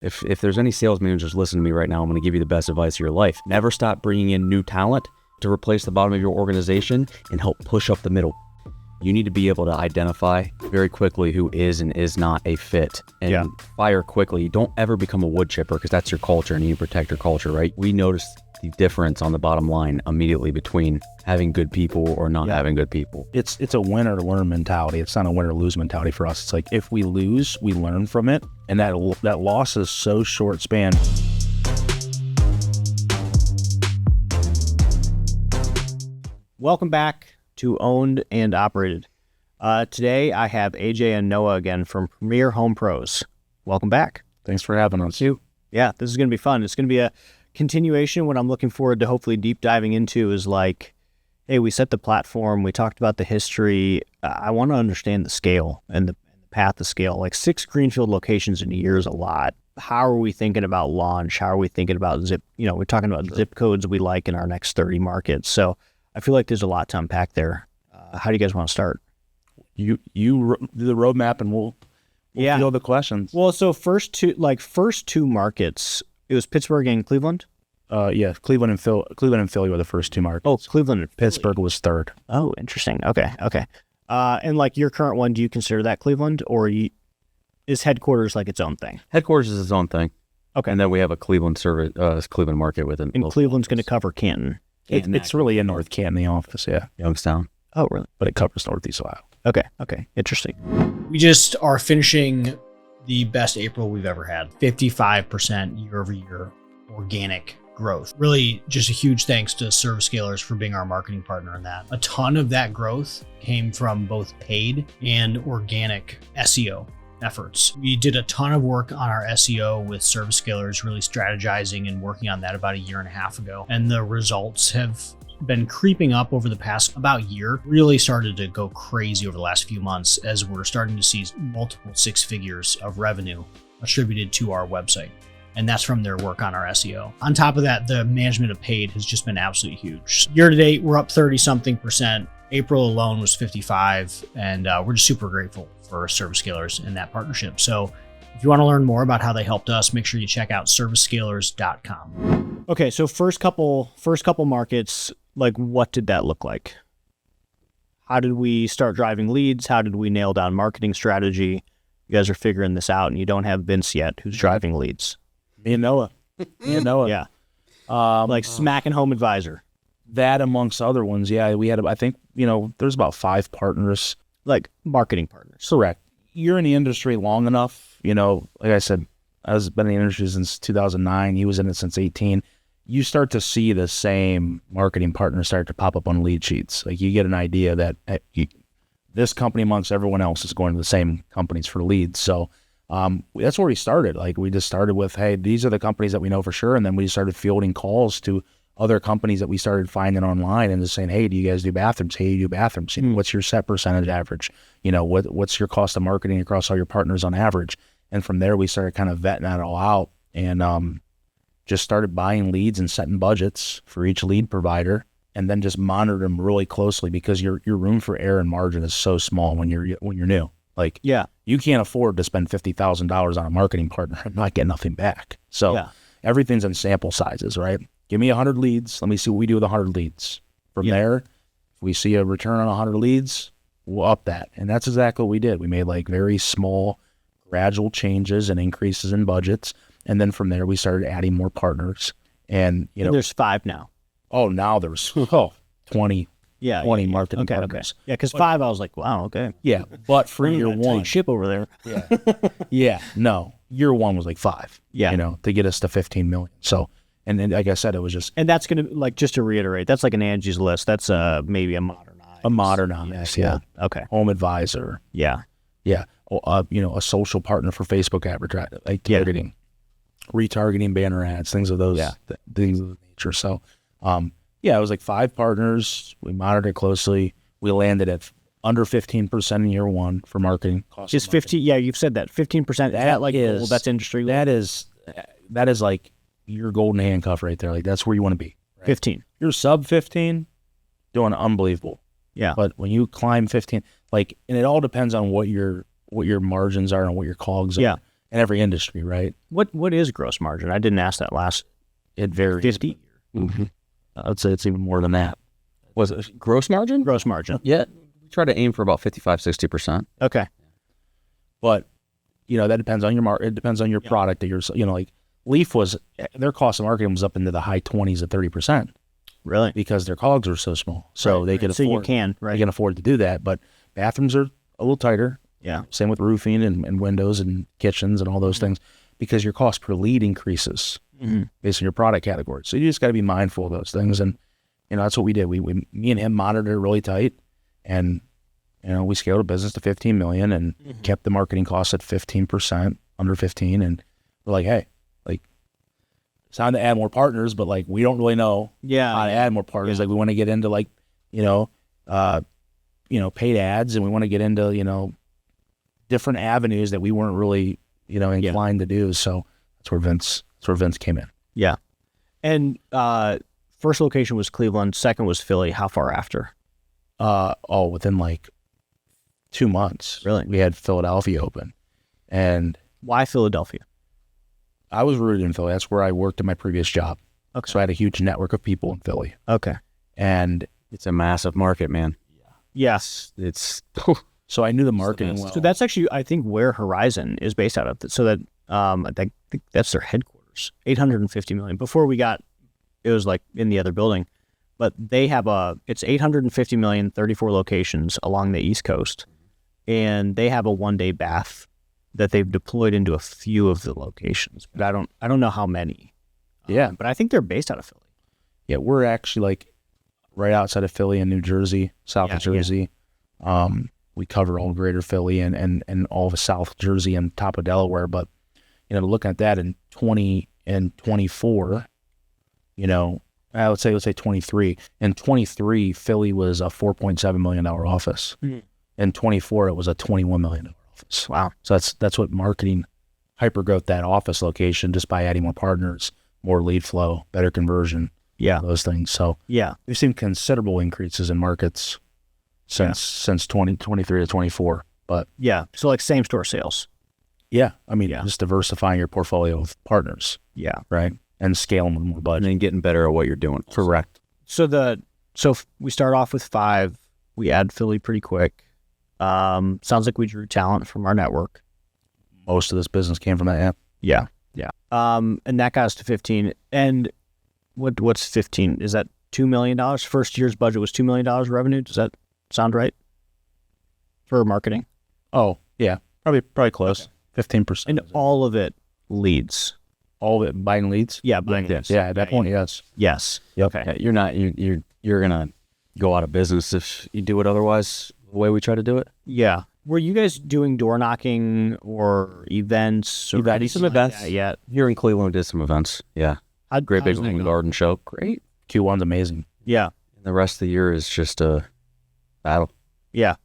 If there's any sales managers listening to me right now, I'm going to give you the best advice of your life. Never stop bringing in new talent to replace the bottom of your organization and help push up the middle. You need to be able to identify very quickly who is and is not a fit and fire quickly. Don't ever become a wood chipper because that's your culture and you protect your culture, right? We notice the difference on the bottom line immediately between having good people or not having good people. It's a win or learn mentality. It's not a win or lose mentality for us. It's like if we lose, we learn from it. And that loss is so short span. Welcome back to Owned and Operated. Today I have AJ and Noah again from Premier Home Pros. Welcome back. Thanks for having us. Yeah, this is going to be fun. It's going to be a continuation. What I'm looking forward to hopefully deep diving into is like, hey, we set the platform. We talked about the history. I want to understand the scale and the path to scale. Like 6 greenfield locations in a year is a lot. How are we thinking about launch? How are we thinking about zip? We're talking about zip codes we like in our next 30 markets. So I feel like there's a lot to unpack there. How do you guys want to start? You do the roadmap and we'll field the questions. Well, so first two markets, it was Pittsburgh and Cleveland. Cleveland and Philly were the first 2 markets. Oh, Cleveland and Pittsburgh was third. Oh, interesting. Okay. And like your current one, do you consider that Cleveland, or is headquarters like its own thing? Headquarters is its own thing. Okay. And then we have a Cleveland Cleveland market within. And Cleveland's going to cover Canton. It's really in North Canton, the office, Youngstown. Oh, really? But it covers Northeast Ohio. Okay. Interesting. We just are finishing the best April we've ever had. 55% year over year organic growth. Really just a huge thanks to Service Scalers for being our marketing partner in that. A ton of that growth came from both paid and organic SEO efforts. We did a ton of work on our SEO with Service Scalers, really strategizing and working on that about a year and a half ago. And the results have been creeping up over the past about year, really started to go crazy over the last few months as we're starting to see multiple 6 figures of revenue attributed to our website. And that's from their work on our SEO. On top of that, the management of paid has just been absolutely huge. Year to date, we're up 30-something%. April alone was 55, and we're just super grateful for Service Scalers in that partnership. So if you want to learn more about how they helped us, make sure you check out servicescalers.com. Okay, so first couple markets, like what did that look like? How did we start driving leads? How did we nail down marketing strategy? You guys are figuring this out, and you don't have Vince yet, who's driving leads. Me and Noah. Yeah. Like smacking Home Advisor. That amongst other ones, we had, I think, there's about 5 partners. Like marketing partners. Correct. You're in the industry long enough, like I said, I've been in the industry since 2009. He was in it since 18. You start to see the same marketing partners start to pop up on lead sheets. Like you get an idea that this company amongst everyone else is going to the same companies for leads. So that's where we started. Like we just started with, hey, these are the companies that we know for sure. And then we started fielding calls to other companies that we started finding online and just saying, hey, do you guys do bathrooms? Hey, you do bathrooms. What's your set percentage average? What's your cost of marketing across all your partners on average? And from there, we started kind of vetting that all out and just started buying leads and setting budgets for each lead provider, and then just monitor them really closely because your room for error and margin is so small when you're new. Like, you can't afford to spend $50,000 on a marketing partner and not get nothing back. So everything's in sample sizes, right? Give me 100 leads. Let me see what we do with 100 leads. From there, if we see a return on 100 leads, we'll up that. And that's exactly what we did. We made like very small, gradual changes and increases in budgets. And then from there, we started adding more partners. And, And there's 5 now. Oh, now there's 20 marketing partners. Yeah, because 5, I was like, wow, okay. Yeah, but for year one. Ship over there. No. Year one was like 5, to get us to 15 million. So, and then, like I said, it was just. And that's going to, like, just to reiterate, that's like an Angie's List. That's maybe a modernized. A modernized, Okay. Home Advisor. Yeah. Yeah. A social partner for Facebook advertising, like targeting, retargeting banner ads, things of those, things of the nature. So, it was like 5 partners. We monitored closely. We landed at under 15% in year one for marketing costs. Is 15? Yeah, you've said that 15%. That's industry. That is like your golden handcuff right there. Like that's where you want to be. Right? 15. You're sub 15, doing unbelievable. Yeah. But when you climb 15, and it all depends on what your margins are and what your COGS are. Yeah. in every industry, right? What is gross margin? I didn't ask that last. It varies. 50 I'd say it's even more than that. Was it gross margin? gross margin. Yeah. We try to aim for about 55-60%. Okay. But, that depends on your it depends on your product that you're, like Leaf their cost of marketing was up into the high 20s to 30% Really? because their cogs are so small. So they could So afford, you can, they right? can afford to do that. But bathrooms are a little tighter. Yeah. Same with roofing and windows and kitchens and all those things, because your cost per lead increases based on your product category. So you just got to be mindful of those things. And, that's what we did. Me and him monitored it really tight, and, we scaled a business to 15 million and kept the marketing costs at 15%, under 15. And we're like, hey, it's time to add more partners, but we don't really know how to add more partners. We want to get into paid ads, and we want to get into, different avenues that we weren't really, inclined to do. So that's where Vince came in. Yeah. And first location was Cleveland. Second was Philly. How far after? Within 2 months. Really? We had Philadelphia open. And Why Philadelphia? I was rooted in Philly. That's where I worked in my previous job. Okay. So I had a huge network of people in Philly. Okay. And It's a massive market, man. Yes. It's so I knew the marketing well. So that's actually, I think, where Horizon is based out of. So that I think that's their headquarters. 850 million. Before we got, it was in the other building, but they have it's 850 million, 34 locations along the East Coast, and they have a one-day bath that they've deployed into a few of the locations, but I don't know how many. Yeah. But I think they're based out of Philly. Yeah, we're actually right outside of Philly in New Jersey, South of Jersey. We cover all greater Philly and all of South Jersey and top of Delaware. But, looking at that in 20 and 24, let's say 23. In 23, Philly was a $4.7 million office. In 24, it was a $21 million office. Wow. So that's what marketing hypergrowth that office location, just by adding more partners, more lead flow, better conversion. Yeah. Those things. So Yeah. we've seen considerable increases in markets since 2023 to 24. But Yeah. So same store sales. yeah, just diversifying your portfolio of partners, Yeah. right? And scaling with more and budget. then getting better at what you're doing. Correct. So we start off with 5. We add Philly pretty quick. Sounds like we drew talent from our network. Most of this business came from that app. Yeah. Yeah. And that got us to 15. And what's 15? Is that $2 million? First year's budget was $2 million revenue. Does that sound right? For marketing? Oh, yeah. Probably close. 15%. And all of it leads. all of it buying leads? Yeah, buying leads. Yeah, at that point, yes. Yes. Yep. Okay. Yeah, you're gonna go out of business if you do it otherwise. The way we try to do it. Yeah. Were you guys doing door knocking or events? Or Some anything like events. that yet? Here in Cleveland, we did some events. Yeah, great big home and garden show. Great. Q1's amazing. Yeah. And the rest of the year is just a battle, Yeah.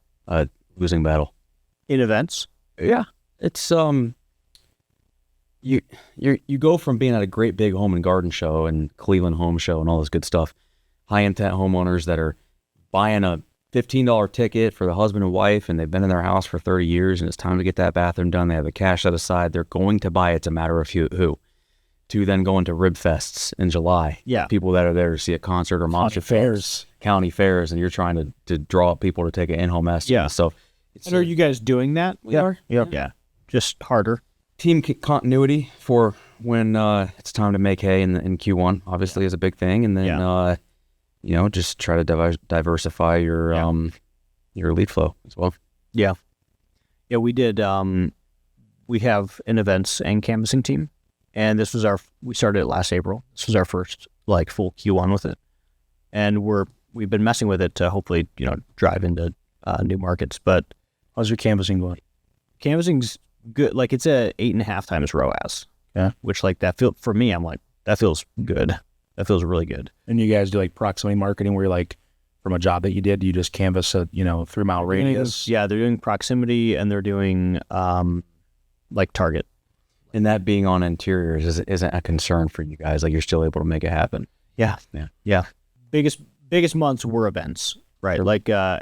losing battle. In events? Yeah, it's you go from being at a great big home and garden show and Cleveland Home Show and all this good stuff, high intent homeowners that are buying a $15 ticket for the husband and wife, and they've been in their house for 30 years, and it's time to get that bathroom done. They have the cash set aside. They're going to buy it. It's a matter of who. To then going to rib fests in July. Yeah. People that are there to see a concert or monster fairs. county fairs, and you're trying to draw up people to take an in-home estimate. Yeah. So, it's And are you guys doing that? we are. Yep. Yeah. Just harder. Team continuity for when it's time to make hay in Q1, obviously, is a big thing, and then just try to diversify your lead flow as well. Yeah. Yeah, we did. We have an events and canvassing team, and this was we started it last April. This was our first full Q1 with it, and we've been messing with it to hopefully drive into new markets. But How's your canvassing going? canvassing's good. It's a 8.5 times ROAS. Yeah. Which for me, I'm like, that feels good. That feels really good. And you guys do proximity marketing where you're from a job that you did, you just canvass a 3-mile radius? Yeah, they're doing proximity and they're doing target. And that being on interiors isn't a concern for you guys. You're still able to make it happen. Yeah. Yeah. Yeah. Biggest months were events, right?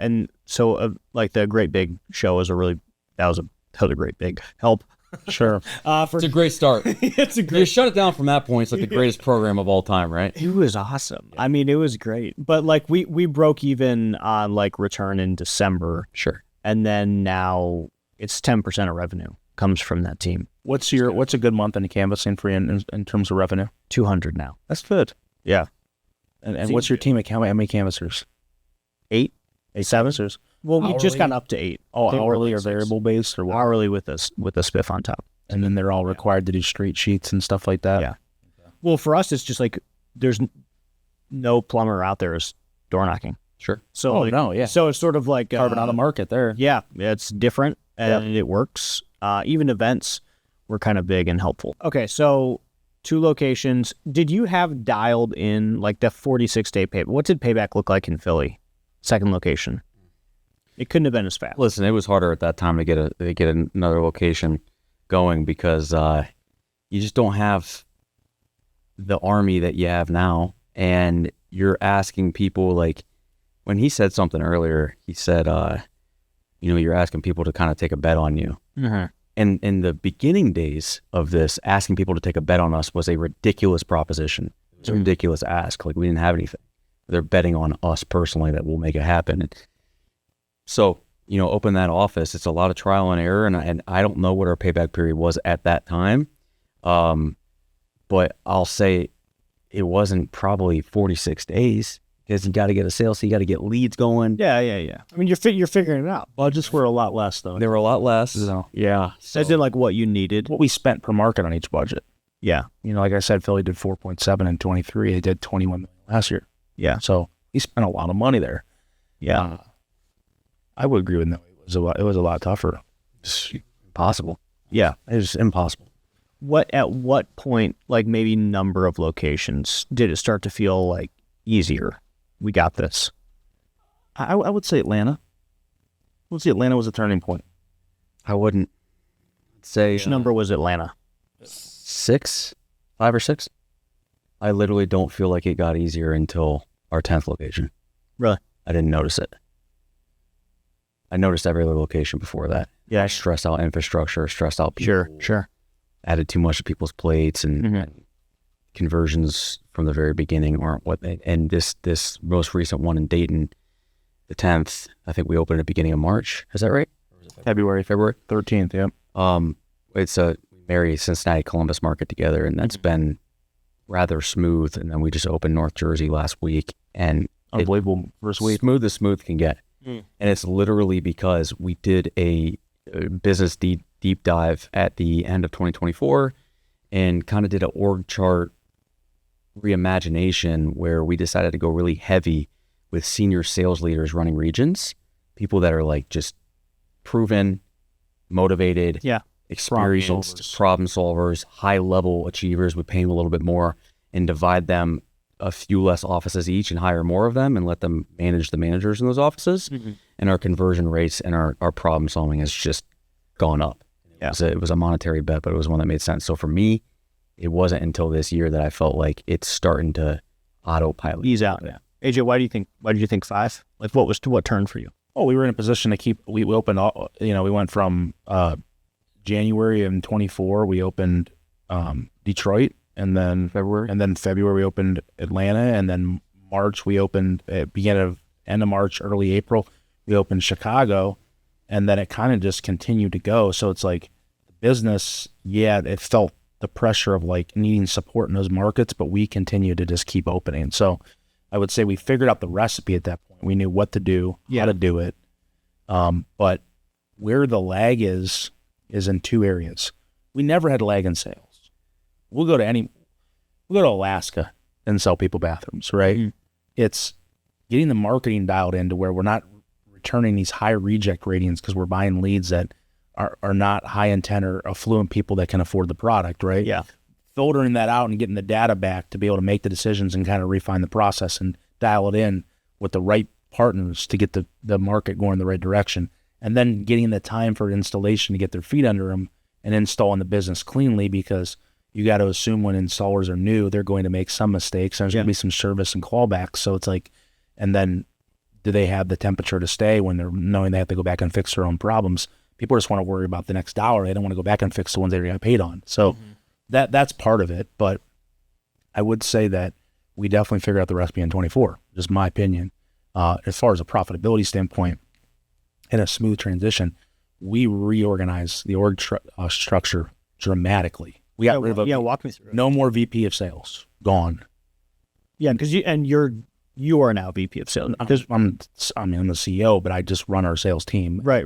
And so the Great Big Show was that was a great big help. Sure. It's a great start. It's a You great. shut it down from that point. It's like the greatest program of all time, right? It was awesome. I mean, it was great. But like we broke even on like return in December, Sure. and then now it's 10% of revenue comes from that team. What's a good month in canvassing for you in terms of revenue? 200 now. That's good. Yeah. And what's your team at how many canvassers? 8, 7. Canvassers. Well, we just Hourly? got up to 8. Oh, I think we're hourly like or 6. variable based or what? Hourly with a spiff on top. And then they're all required to do straight sheets and stuff like that. Yeah. Well, for us, it's just like there's no plumber out there is door knocking. Sure. So Oh, like, no, yeah. So it's sort of like Carving out a market there. Yeah, it's different and it works. Even events were kind of big and helpful. Okay, so 2 locations. Did you have dialed in like the 46-day payback? What did payback look like in Philly? Second location. It couldn't have been as fast. Listen, it was harder at that time to get another location going because you just don't have the army that you have now, and you're asking people like when he said something earlier. He said, you're asking people to kind of take a bet on you. Mm-hmm. And in the beginning days of this, asking people to take a bet on us was a ridiculous proposition. It was a ridiculous ask. Like we didn't have anything. They're betting on us personally that we'll make it happen. So, open that office. It's a lot of trial and error, and I don't know what our payback period was at that time. But I'll say it wasn't probably 46 days because you got to get a sale, so you got to get leads going. Yeah. I mean, you're figuring it out. Budgets were a lot less though. They were a lot less. No. Yeah. As in like what you needed. What we spent per market on each budget. Yeah. Like I said, Philly did 4.7 in 23. They did 21 million last year. Yeah. So we spent a lot of money there. Yeah. I would agree with no. It was a lot tougher. It's impossible. Yeah. It was impossible. At what point, like maybe number of locations, did it start to feel like easier? We got this. I would say Atlanta. I would say Atlanta was a turning point. I wouldn't say Which number was Atlanta? 5 or 6. I literally don't feel like it got easier until our 10th location. Really? I didn't notice it. I noticed every other location before that. Yeah. Stressed out infrastructure, stressed out people. Sure. Added too much to people's plates, and, Mhm. and conversions from the very beginning aren't what they. And this most recent one in Dayton, the 10th, I think we opened at the beginning of March. Is that right? February 13th. Yeah. It's we marry Cincinnati Columbus market together, and that's been rather smooth. And then we just opened North Jersey last week, and Unbelievable first week. smooth as smooth can get. And it's literally because we did a business deep dive at the end of 2024 and kind of did an org chart reimagination where we decided to go really heavy with senior sales leaders running regions, people that are like just proven, motivated, experienced problem solvers, high level achievers. We pay them a little bit more and divide them a few less offices each and hire more of them and let them manage the managers in those offices. And our conversion rates and our problem solving has just gone up. Yeah. It was a monetary bet, but it was one that made sense. So for me, it wasn't until this year that I felt like it's starting to autopilot. Ease out. Yeah. AJ, why did you think 5? Like what turned for you? Oh, we were in a position to keep. We opened all. We went from January of 24. We opened Detroit, and then February we opened Atlanta, and then March we opened end of March, early April we opened Chicago, and then it kind of just continued to go. So it's like the business, it felt the pressure of like needing support in those markets, but we continued to just keep opening. So I would say we figured out the recipe at that point. We knew what to do, how to do it. But where the lag is in 2 areas. We never had lag in sales. We'll go to Alaska and sell people bathrooms, right? It's getting the marketing dialed in to where we're not returning these high reject ratings because we're buying leads that are not high intent or affluent people that can afford the product, right? Yeah. Filtering that out and getting the data back to be able to make the decisions and kind of refine the process and dial it in with the right partners to get the market going the right direction. And then getting the time for installation to get their feet under them and installing the business cleanly, because you got to assume when installers are new, they're going to make some mistakes. There's going to be some service and callbacks. So it's like, and then do they have the temperature to stay when they're knowing they have to go back and fix their own problems? people just want to worry about the next dollar. They don't want to go back and fix the ones they already got paid on. So that's part of it. But I would say that we definitely figured out the recipe in 24, just my opinion. As far as a profitability standpoint and a smooth transition, we reorganized the org structure dramatically. We got rid of walk me through it. no more VP of sales, gone. Yeah, because you are now VP of sales. I'm the CEO, but I just run our sales team. Right.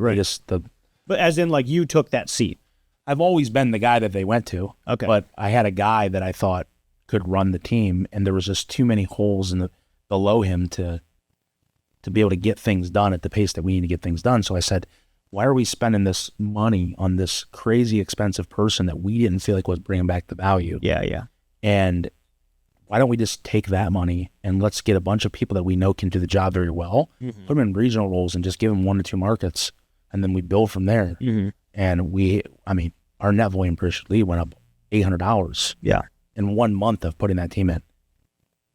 But as in, like, you took that seat. I've always been the guy that they went to. Okay. But I had a guy that I thought could run the team, and there was just too many holes in below him to be able to get things done at the pace that we need to get things done. So I said, why are we spending this money on this crazy expensive person that we didn't feel like was bringing back the value? Yeah. And why don't we just take that money and let's get a bunch of people that we know can do the job very well, put them in regional roles and just give them 1 to 2 markets, and then we build from there. And our net volume per lead went up $800. Yeah. In 1 month of putting that team in.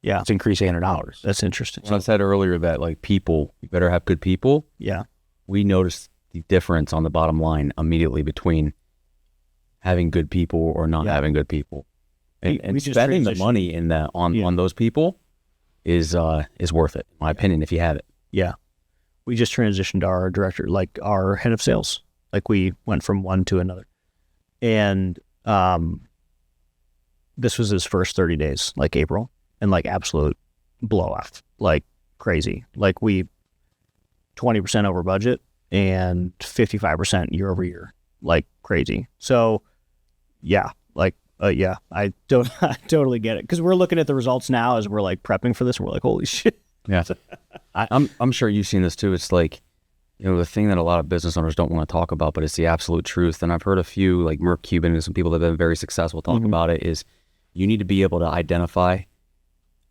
Yeah. It's increased $800. That's interesting. When I said earlier that, like, people, you better have good people. Yeah. We noticed the difference on the bottom line immediately between having good people or not having good people. And We just spending the transitioned. money in that on those people is worth it, in my opinion, if you have it. Yeah. We just transitioned our director, like our head of sales. Like, we went from one to another. And this was his first 30 days, like April, and like absolute blowout, like crazy. Like, we 20% over budget and 55% year over year, like crazy. So yeah, like, I totally get it. Because we're looking at the results now as we're like prepping for this, and we're like, holy shit. Yeah. I'm sure you've seen this too. It's like, the thing that a lot of business owners don't want to talk about, but it's the absolute truth. And I've heard a few, like Merck Cuban and some people that have been very successful talk about it, is you need to be able to identify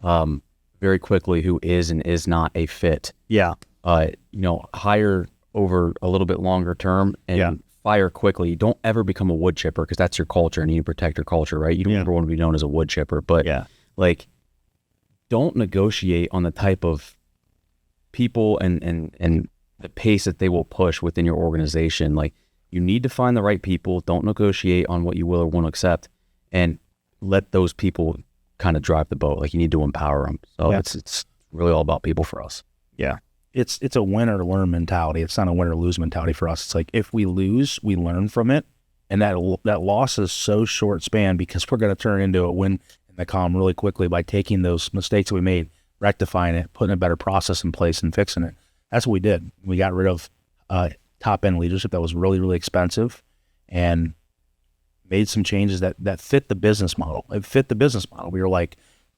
very quickly who is and is not a fit. Yeah. Hire over a little bit longer term and fire quickly. Don't ever become a wood chipper, because that's your culture and you need to protect your culture, right? You don't ever want to be known as a wood chipper, but like, don't negotiate on the type of people and the pace that they will push within your organization. Like, you need to find the right people. Don't negotiate on what you will or won't accept, and let those people kind of drive the boat. Like, you need to empower them. So it's really all about people for us. Yeah. It's a win or learn mentality. It's not a win or lose mentality for us. It's like, if we lose, we learn from it. And that loss is so short span, because we're going to turn into a win in the column really quickly by taking those mistakes that we made, rectifying it, putting a better process in place and fixing it. That's what we did. We got rid of top end leadership that was really, really expensive, and made some changes that fit the business model. It fit the business model. We were like,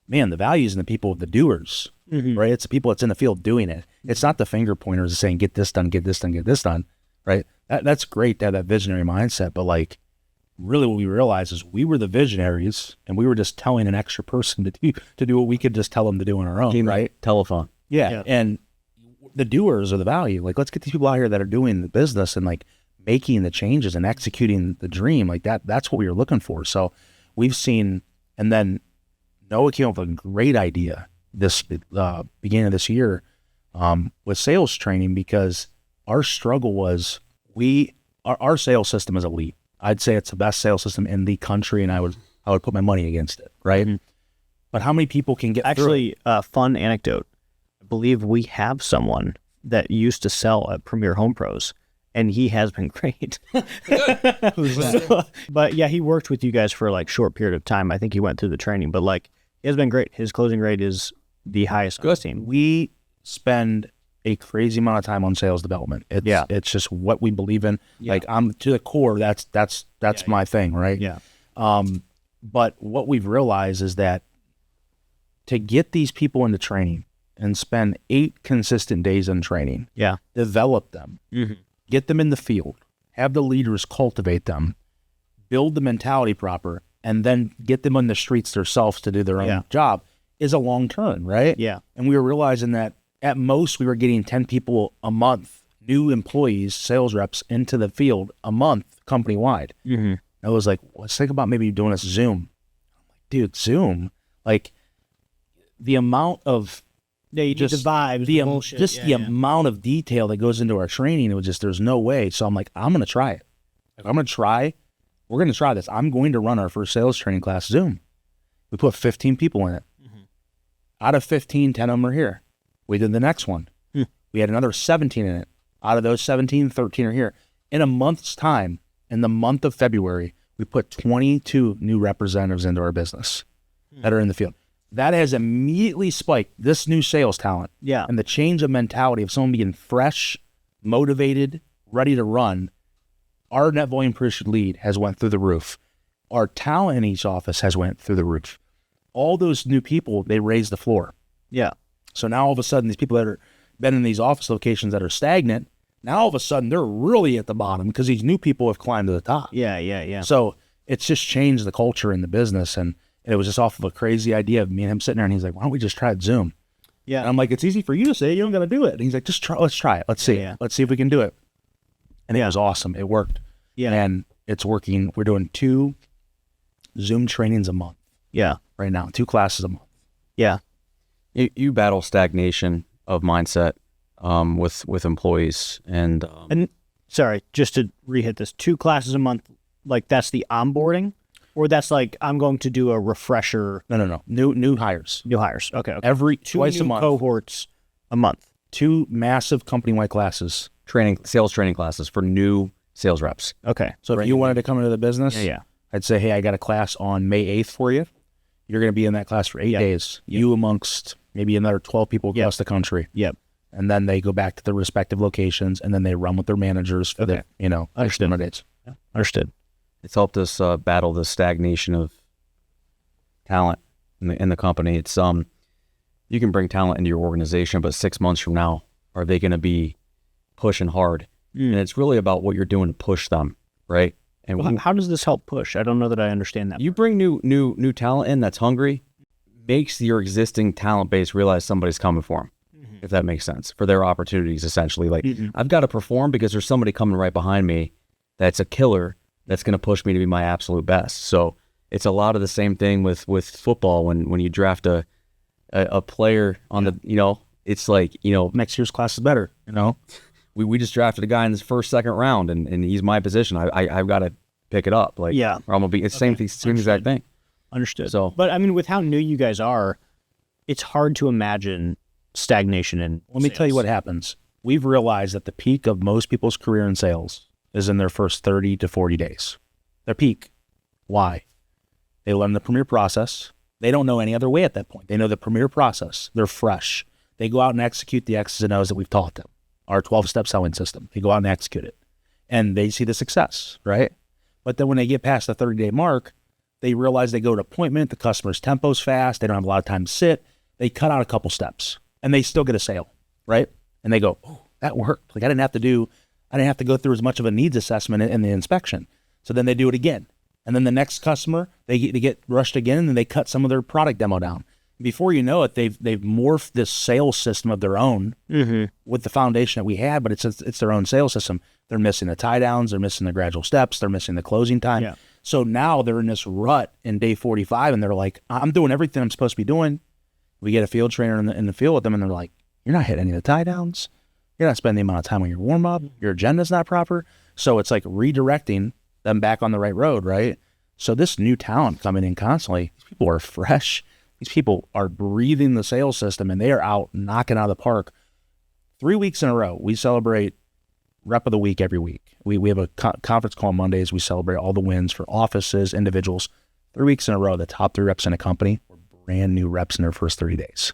man, the value is in the people, the doers, right? It's the people that's in the field doing it. It's not the finger pointers saying, get this done, get this done, get this done, right? That's great to have that visionary mindset, but like, really what we realized is we were the visionaries, and we were just telling an extra person to do what we could just tell them to do on our own, right? Telephone. Yeah. And the doers are the value. Like, let's get these people out here that are doing the business and like making the changes and executing the dream. Like that's what we were looking for. So we've seen, and then Noah came up with a great idea this beginning of this year with sales training, because our struggle was our sales system is elite. I'd say it's the best sales system in the country, and I would put my money against it, right? But how many people can get Actually, fun anecdote. I believe we have someone that used to sell at Premier Home Pros, and he has been great. Who's that? But yeah, he worked with you guys for like short period of time. I think he went through the training, but like, he has been great. His closing rate is the highest on his team. We spend a crazy amount of time on sales development. It's just what we believe in. Like, I'm to the core. That's my thing, right? Yeah. But what we've realized is that to get these people into training and spend 8 consistent days in training, develop them, get them in the field, have the leaders cultivate them, build the mentality proper, and then get them on the streets themselves to do their own job is a long term, right? Yeah. And we were realizing that at most we were getting 10 people a month, new employees, sales reps into the field a month, company wide. I was like, let's think about maybe doing this Zoom. I'm like, dude, Zoom, like the amount of Yeah, you just the vibes, the bullshit. Just the amount of detail that goes into our training, it was just, there's no way. So I'm like, I'm going to try it. We're going to try this. I'm going to run our first sales training class Zoom. We put 15 people in it. Out of 15, 10 of them are here. We did the next one. We had another 17 in it. Out of those 17, 13 are here. In a month's time, in the month of February, we put 22 new representatives into our business that are in the field. That has immediately spiked this new sales talent. Yeah. And the change of mentality of someone being fresh, motivated, ready to run. Our net volume per issued lead has went through the roof. Our talent in each office has went through the roof. All those new people, they raised the floor. Yeah. So now all of a sudden, these people that are been in these office locations that are stagnant, now all of a sudden they're really at the bottom because these new people have climbed to the top. Yeah. So it's just changed the culture in the business. And it was just off of a crazy idea of me and him sitting there, and he's like, why don't we just try it Zoom? Yeah. And I'm like, it's easy for you to say, you don't got to do it. And he's like, let's try it. Let's see. Yeah. Let's see if we can do it. And it was awesome. It worked. Yeah. And it's working. We're doing 2 Zoom trainings a month. Yeah. Right now, 2 classes a month. Yeah. You battle stagnation of mindset with employees, and sorry, just to re-hit this, 2 classes a month, like that's the onboarding, or that's like I'm going to do a refresher. No. New hires. New hires. Okay. Every 2 twice new a month. cohorts a month. 2 massive company-wide classes. sales training classes for new sales reps. Okay. So if you wanted to come into the business, Yeah. I'd say, hey, I got a class on May 8th for you. You're going to be in that class for 8 days. You amongst maybe another 12 people across the country. Yep. And then they go back to their respective locations, and then they run with their managers for the, Understood. days. Yeah. Understood. It's helped us battle the stagnation of talent in the company. It's you can bring talent into your organization, but 6 months from now, are they going to be pushing hard? And it's really about what you're doing to push them, right? And Well, how does this help push? I don't know that I understand that. you bring new talent in that's hungry, makes your existing talent base realize somebody's coming for them, if that makes sense, for their opportunities, essentially. Like, I've got to perform because there's somebody coming right behind me that's a killer that's going to push me to be my absolute best. So it's a lot of the same thing with football. When you draft a player on the, it's like, Next year's class is better, we just drafted a guy in this first, second round, and he's my position. I've got to pick it up. Like, Yeah. or I'm gonna be, it's same exact thing. Understood. So, but I mean, with how new you guys are, it's hard to imagine stagnation in Let me tell you what happens. We've realized that the peak of most people's career in sales is in their first 30 to 40 days. Their peak. Why? They learn the Premier process. They don't know any other way at that point. They know the Premier process. They're fresh. They go out and execute the X's and O's that we've taught them. Our 12-step selling system. They go out and execute it. And they see the success, right? But then when they get past the 30-day mark, they realize they go to appointment, the customer's tempo's fast, they don't have a lot of time to sit, they cut out a couple steps, and they still get a sale, right? And they go, oh, that worked. Like I didn't have to go through as much of a needs assessment in the inspection. So then they do it again. And then the next customer, they get rushed again, and then they cut some of their product demo down. Before you know it, they've morphed this sales system of their own with the foundation that we had, but it's their own sales system. They're missing the tie downs, they're missing the gradual steps, they're missing the closing time. Yeah. So now they're in this rut in day 45, and they're like, I'm doing everything I'm supposed to be doing. We get a field trainer in the field with them, and they're like, you're not hitting any of the tie downs. You're not spending the amount of time on your warm up. Your agenda's not proper. So it's like redirecting them back on the right road, right? So this new talent coming in constantly, these people are fresh. These people are breathing the sales system, and they are out knocking out of the park. 3 weeks in a row, we celebrate Rep of the Week every week. We have a conference call on Mondays. We celebrate all the wins for offices, individuals. 3 weeks in a row, the top 3 reps in a company were brand new reps in their first 30 days.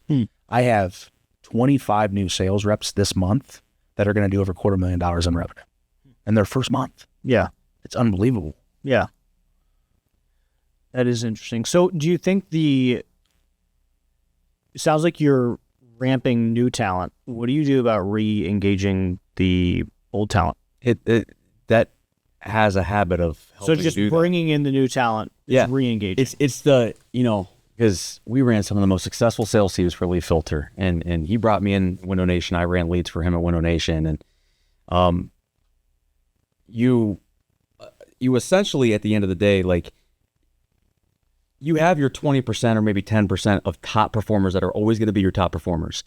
I have 25 new sales reps this month that are going to do over $250,000 in revenue in their first month. Yeah. It's unbelievable. Yeah. That is interesting. So do you think it sounds like you're ramping new talent. What do you do about re-engaging the old talent? That has a habit of helping So just do bringing in the new talent, Yeah. re-engaging. It's the, because we ran some of the most successful sales teams for Leaf Filter, and he brought me in Window Nation. I ran leads for him at Window Nation, and you essentially at the end of the day, like, you have your 20% or maybe 10% of top performers that are always going to be your top performers.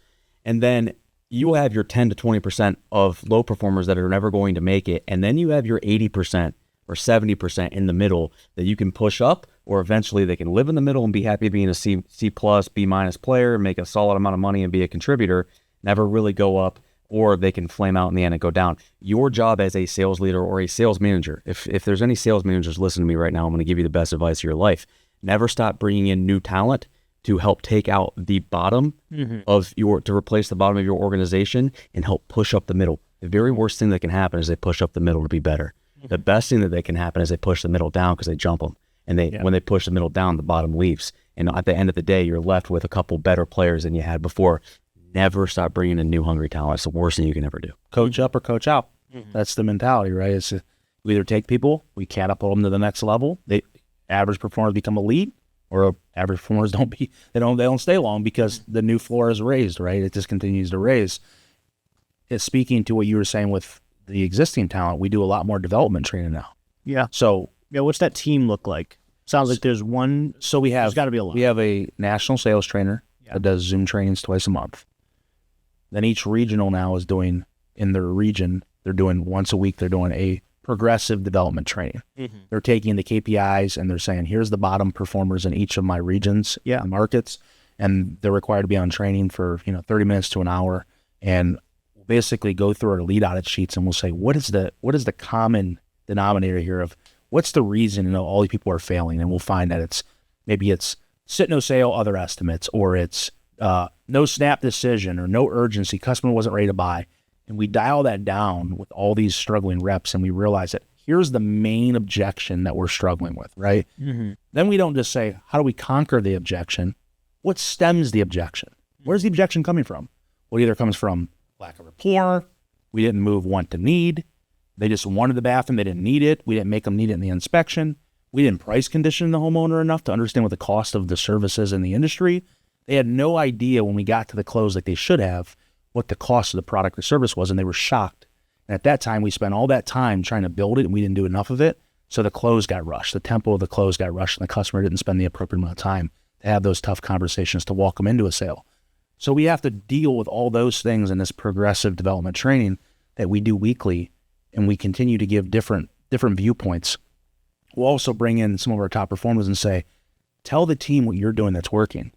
And then you have your 10 to 20% of low performers that are never going to make it. And then you have your 80% or 70% in the middle that you can push up, or eventually they can live in the middle and be happy being a C plus, B minus player, make a solid amount of money and be a contributor, never really go up, or they can flame out in the end and go down. Your job as a sales leader or a sales manager, if there's any sales managers listening to me right now, I'm going to give you the best advice of your life. Never stop bringing in new talent to help take out the bottom to replace the bottom of your organization and help push up the middle. The very worst thing that can happen is they push up the middle to be better. The best thing that can happen is they push the middle down because they jump them. And when they push the middle down, the bottom leaves. And at the end of the day, you're left with a couple better players than you had before. Never stop bringing in new hungry talent. It's the worst thing you can ever do. Coach up or coach out. That's the mentality, right? It's we either take people, we catapult them to the next level. Average performers become elite, or average performers don't stay long because the new floor is raised, right? It just continues to raise. It's speaking to what you were saying with the existing talent, we do a lot more development training now. Yeah. So what's that team look like? Sounds like there's one. So there's got to be a lot. We have a national sales trainer that does Zoom trainings twice a month. Then each regional now is doing, in their region, they're doing once a week, they're doing a progressive development training. They're taking the KPIs and they're saying, here's the bottom performers in each of my regions, the markets, and they're required to be on training for 30 minutes to an hour, and basically go through our lead audit sheets and we'll say, what is the common denominator here of what's the reason all these people are failing? And we'll find that maybe it's sit no sale, other estimates, or it's no snap decision or no urgency, customer wasn't ready to buy. And we dial that down with all these struggling reps, and we realize that here's the main objection that we're struggling with, right? Then we don't just say, how do we conquer the objection? What stems the objection? Where's the objection coming from? Well, it either comes from lack of rapport, we didn't move want to need, they just wanted the bathroom, they didn't need it, we didn't make them need it in the inspection, we didn't price condition the homeowner enough to understand what the cost of the services in the industry. They had no idea when we got to the close like they should have what the cost of the product or service was, and they were shocked. And at that time, we spent all that time trying to build it, and we didn't do enough of it, so the close got rushed. The tempo of the close got rushed, and the customer didn't spend the appropriate amount of time to have those tough conversations to walk them into a sale. So we have to deal with all those things in this progressive development training that we do weekly, and we continue to give different viewpoints. We'll also bring in some of our top performers and say, tell the team what you're doing that's working.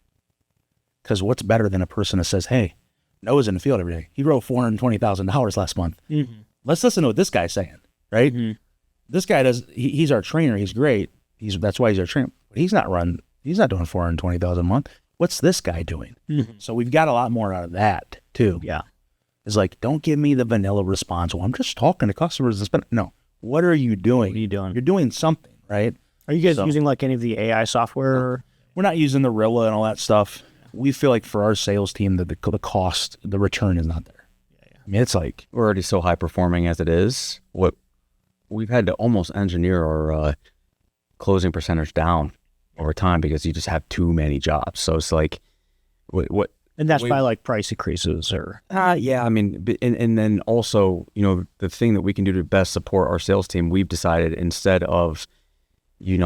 Because what's better than a person that says, hey, Noah's in the field every day. He wrote $420,000 last month. Let's listen to what this guy's saying, right? This guy he's our trainer. He's great. That's why he's our trainer. But he's not doing $420,000 a month. What's this guy doing? So we've got a lot more out of that too. Yeah. It's like, don't give me the vanilla response. Well, I'm just talking to customers and spending. No. What are you doing? What are you doing? You're doing something, right? Are you guys using like any of the AI software? We're not using the Rilla and all that stuff. We feel like for our sales team that the cost, the return is not there. I mean, it's like We're already so high performing as it is. What we've had to almost engineer our closing percentage down over time because you just have too many jobs. So it's like, what And that's by like price increases or? Yeah, I mean, and then also, the thing that we can do to best support our sales team, we've decided instead of, you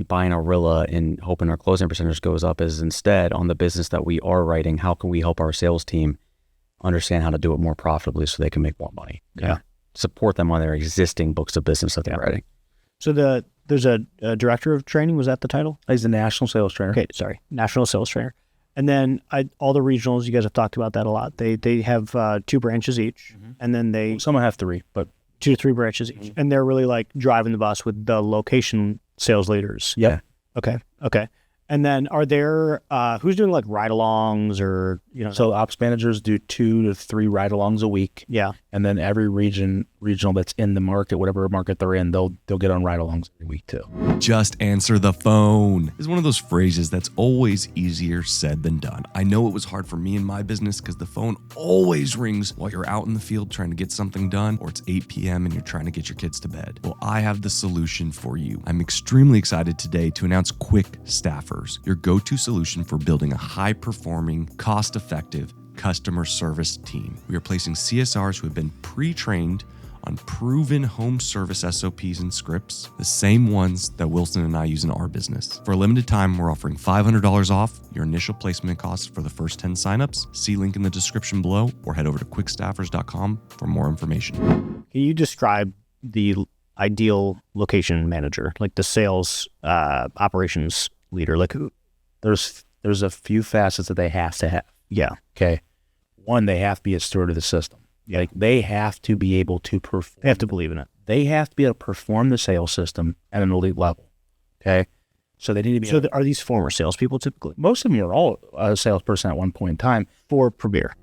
buying a Rilla and hoping our closing percentage goes up, is instead on the business that we are writing, how can we help our sales team understand how to do it more profitably so they can make more money? Yeah. Support them on their existing books of business that they're writing. So there's a director of training, was that the title? he's the national sales trainer. Okay, sorry. National sales trainer. And then all the regionals, you guys have talked about that a lot. They have 2 branches each, and then Some have 3, but 2 to 3 branches each. And they're really like driving the bus with the location sales leaders. yeah. Okay. And then are there, who's doing like ride-alongs or, So ops managers do 2 to 3 ride-alongs a week. Yeah. And then every regional that's in the market, whatever market they're in, they'll get on ride-alongs every week too. Just answer the phone is one of those phrases that's always easier said than done. I know it was hard for me in my business because the phone always rings while you're out in the field trying to get something done, or it's 8 p.m. and you're trying to get your kids to bed. Well, I have the solution for you. I'm extremely excited today to announce Quick Staffers, your go-to solution for building a high-performing, cost-effective customer service team. We are placing CSRs who have been pre-trained on proven home service SOPs and scripts, the same ones that Wilson and I use in our business. For a limited time, we're offering $500 off your initial placement costs for the first 10 signups. See link in the description below or head over to quickstaffers.com for more information. Can you describe the ideal location manager, like the sales operations leader? Like who? There's a few facets that they have to have. Yeah. Okay. One, they have to be a steward of the system. Yeah. Like they have to be able to perform. They have to believe in it. They have to be able to perform the sales system at an elite level. Okay. So they need to be. So are these former salespeople typically? Most of them are all a salesperson at one point in time. For Premier.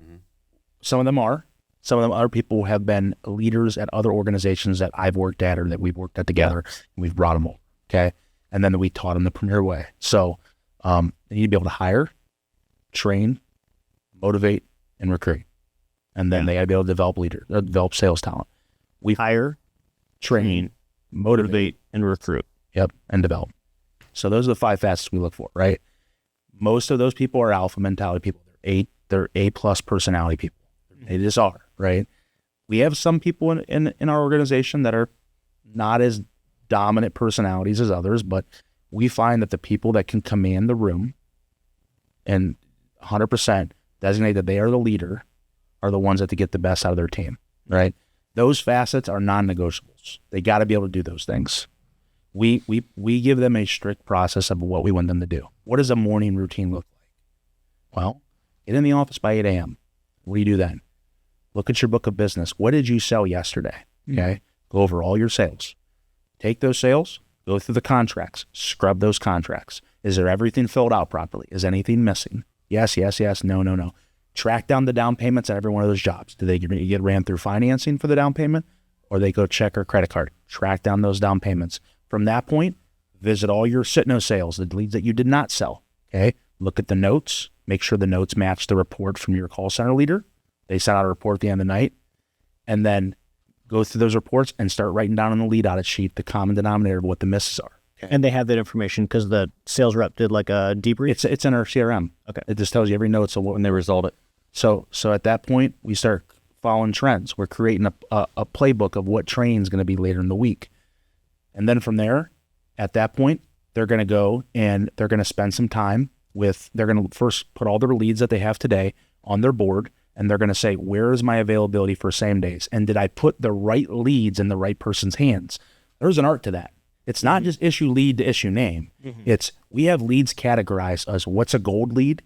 Some of them are. Some of them other people have been leaders at other organizations that I've worked at or that we've worked at together. And we've brought them all. Okay. And then we taught them the Premier way. So they need to be able to hire, train, motivate, and recruit. And then they got to be able to develop sales talent. We hire, train, motivate, and recruit. Yep. And develop. So those are the 5 facets we look for, right? Most of those people are alpha mentality people. They're A+ personality people. They just are, right? We have some people in our organization that are not as dominant personalities as others, but we find that the people that can command the room and 100% designate that they are the leader are the ones that get the best out of their team, right? Those facets are non-negotiables. They got to be able to do those things. We give them a strict process of what we want them to do. What does a morning routine look like? Well, get in the office by 8 a.m. What do you do then? Look at your book of business. What did you sell yesterday? Okay. Go over all your sales. Take those sales, go through the contracts, scrub those contracts. Is there everything filled out properly? Is anything missing? Yes, yes, yes. No, no, no. Track down the down payments on every one of those jobs. Do they get ran through financing for the down payment, or they go check or credit card? Track down those down payments. From that point, visit all your sit-no sales, the leads that you did not sell. Okay. Look at the notes. Make sure the notes match the report from your call center leader. They sent out a report at the end of the night, and then go through those reports and start writing down on the lead audit sheet the common denominator of what the misses are. Okay. And they have that information because the sales rep did like a debrief? It's in our CRM. Okay. It just tells you every note. So when they result it. So at that point, we start following trends. We're creating a playbook of what training is going to be later in the week. And then from there, at that point, they're going to go and they're going to spend some time they're going to first put all their leads that they have today on their board. And they're going to say, where is my availability for same days? And did I put the right leads in the right person's hands? There's an art to that. It's not just issue lead to issue name. It's we have leads categorized as what's a gold lead,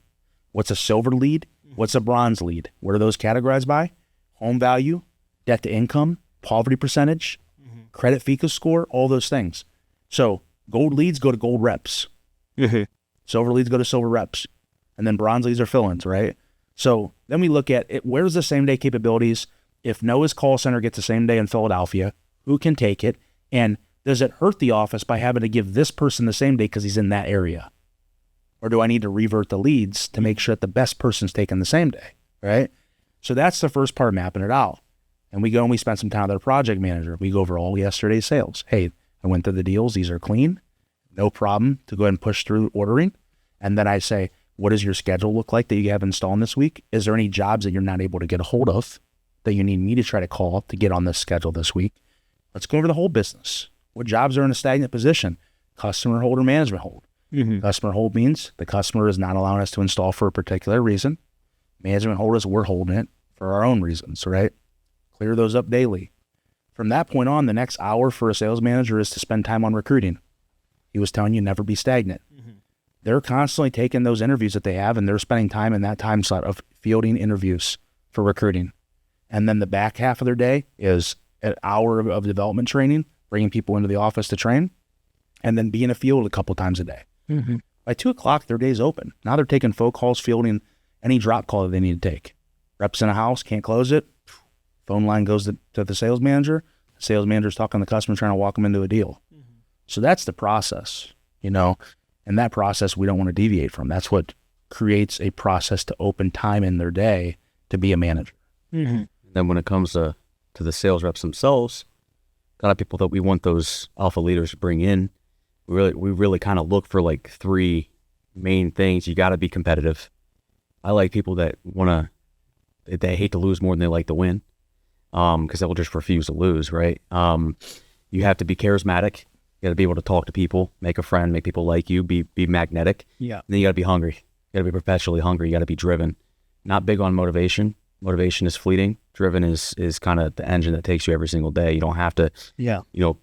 what's a silver lead, what's a bronze lead. What are those categorized by? Home value, debt to income, poverty percentage, credit FICO score, all those things. So gold leads go to gold reps. Silver leads go to silver reps. And then bronze leads are fill-ins, right? So then we look at it. Where's the same day capabilities? If Noah's call center gets the same day in Philadelphia, who can take it? And does it hurt the office by having to give this person the same day because he's in that area? Or do I need to revert the leads to make sure that the best person's taking the same day, right? So that's the first part, mapping it out. And we go and we spend some time with our project manager. We go over all yesterday's sales. Hey, I went through the deals. These are clean. No problem to go ahead and push through ordering. And then I say, what does your schedule look like that you have installed this week? Is there any jobs that you're not able to get a hold of that you need me to try to call to get on this schedule this week? Let's go over the whole business. What jobs are in a stagnant position? Customer hold or management hold. Customer hold means the customer is not allowing us to install for a particular reason. Management hold is we're holding it for our own reasons, right? Clear those up daily. From that point on, the next hour for a sales manager is to spend time on recruiting. He was telling you never be stagnant. They're constantly taking those interviews that they have and they're spending time in that time slot of fielding interviews for recruiting. And then the back half of their day is an hour of development training, bringing people into the office to train, and then be in a field a couple times a day. By 2 o'clock, their day's open. Now they're taking phone calls, fielding any drop call that they need to take. Reps in a house, can't close it. Phone line goes to the sales manager. The sales manager's talking to the customer, trying to walk them into a deal. So that's the process, and that process we don't want to deviate from. That's what creates a process to open time in their day to be a manager. Then when it comes to the sales reps themselves, a lot of people that we want those alpha leaders to bring in, we really kind of look for like 3 main things. You got to be competitive. I like people that they hate to lose more than they like to win. because they'll just refuse to lose, right? You have to be charismatic. You got to be able to talk to people, make a friend, make people like you, be magnetic. Yeah. And then you got to be hungry. You got to be perpetually hungry. You got to be driven. Not big on motivation. Motivation is fleeting. Driven is kind of the engine that takes you every single day. You don't have to,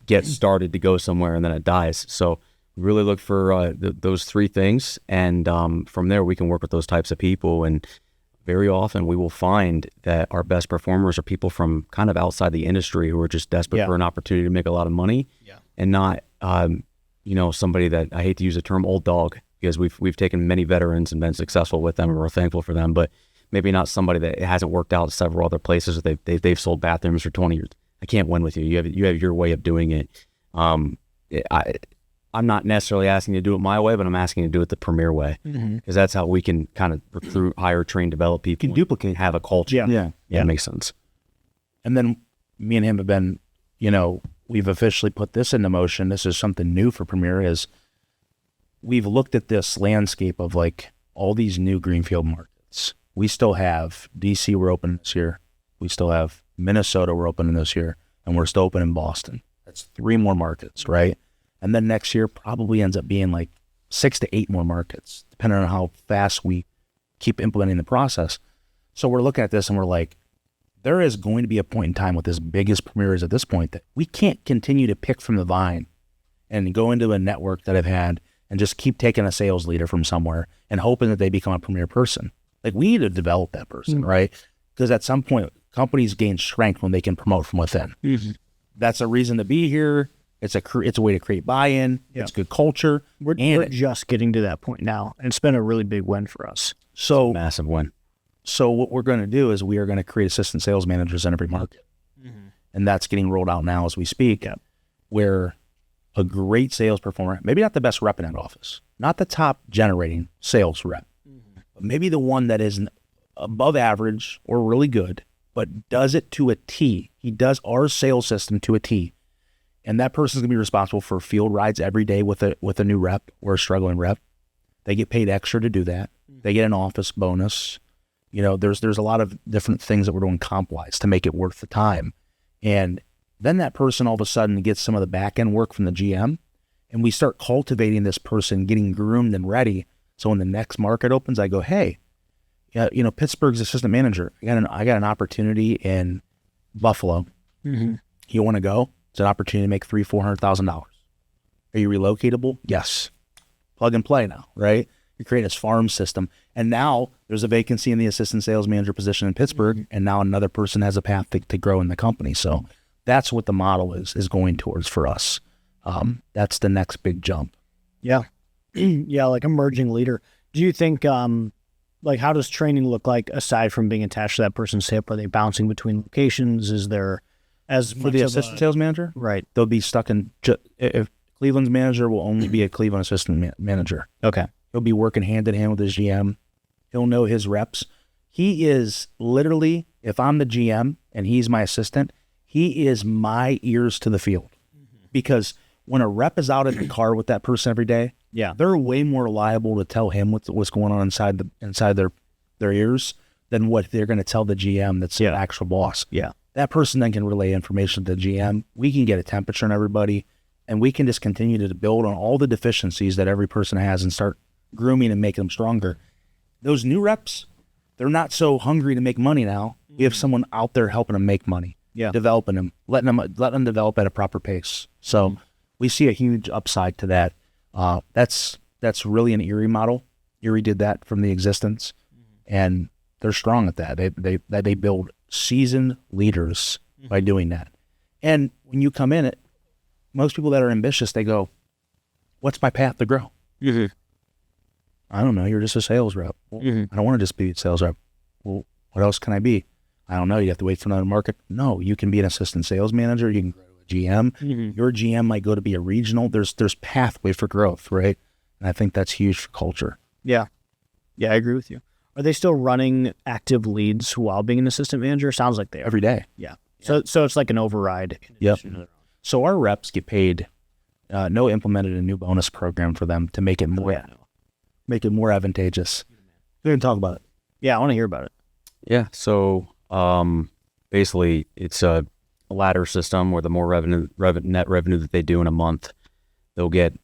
get started to go somewhere and then it dies. So really look for those three things. And from there, we can work with those types of people. And very often we will find that our best performers are people from kind of outside the industry who are just desperate for an opportunity to make a lot of money and not, somebody that, I hate to use the term old dog, because we've taken many veterans and been successful with them and we're thankful for them, but maybe not somebody that hasn't worked out several other places or they've sold bathrooms for 20 years. I can't win with you. You have your way of doing it. I'm not necessarily asking you to do it my way, but I'm asking you to do it the premier way, because that's how we can kind of recruit, hire, train, develop people. You can duplicate. Have a culture. Yeah. It makes sense. And then me and him have been, we've officially put this into motion. This is something new for Premier, is we've looked at this landscape of like all these new greenfield markets. We still have DC, we're opening this year. We still have Minnesota, we're opening this year, and we're still opening Boston. That's 3 more markets, right? And then next year probably ends up being like 6 to 8 more markets, depending on how fast we keep implementing the process. So we're looking at this and we're like, there is going to be a point in time with as big as Premier is at this point that we can't continue to pick from the vine and go into a network that I've had and just keep taking a sales leader from somewhere and hoping that they become a Premier person. Like, we need to develop that person, right? Because at some point, companies gain strength when they can promote from within. That's a reason to be here. It's a way to create buy-in. It's good culture. We're just getting to that point now, and it's been a really big win for us. So Massive win. So what we're going to do is we are going to create assistant sales managers in every market. And that's getting rolled out now as we speak, where a great sales performer, maybe not the best rep in that office, not the top generating sales rep, but maybe the one that is above average or really good, but does it to a T. He does our sales system to a T. And that person's going to be responsible for field rides every day with a new rep or a struggling rep. They get paid extra to do that. They get an office bonus. There's a lot of different things that we're doing comp-wise to make it worth the time. And then that person all of a sudden gets some of the back-end work from the GM, and we start cultivating this person, getting groomed and ready. So when the next market opens, I go, hey, Pittsburgh's assistant manager. I got an opportunity in Buffalo. You want to go? It's an opportunity to make $300,000-$400,000. Are you relocatable? Yes. Plug and play now, right? You create this farm system. And now there's a vacancy in the assistant sales manager position in Pittsburgh, and now another person has a path to grow in the company. So that's what the model is going towards for us. That's the next big jump. Yeah. Like emerging leader. Do you think, how does training look like aside from being attached to that person's hip? Are they bouncing between locations? Is there as for the assistant sales manager? Right. They'll be stuck in, if Cleveland's manager will only be a Cleveland assistant manager. Okay. He'll be working hand in hand with his GM. He'll know his reps. He is literally, if I'm the GM and he's my assistant, he is my ears to the field. Because when a rep is out in the car with that person every day, they're way more liable to tell him what's going on inside their ears than what they're going to tell the GM that's the actual boss. Yeah. That person then can relay information to the GM. We can get a temperature on everybody, and we can just continue to build on all the deficiencies that every person has and start grooming and making them stronger. Those new reps, they're not so hungry to make money now. We have someone out there helping them make money, developing them, letting them develop at a proper pace. So we see a huge upside to that. That's really an Erie model. Erie did that from the existence, and they're strong at that. They build seasoned leaders by doing that. And when you come in it, most people that are ambitious, they go, "What's my path to grow?" I don't know. You're just a sales rep. Well, I don't want to just be a sales rep. Well, what else can I be? I don't know. You have to wait for another market. No, you can be an assistant sales manager. You can grow to a GM. Your GM might go to be a regional. There's pathway for growth, right? And I think that's huge for culture. Yeah, I agree with you. Are they still running active leads while being an assistant manager? Sounds like they are. Every day. Yeah. So it's like an override. So our reps get paid. No implemented a new bonus program for them to make it more advantageous. We're going to talk about it. Yeah, I want to hear about it. Yeah. So basically it's a ladder system where the more net revenue that they do in a month, they'll get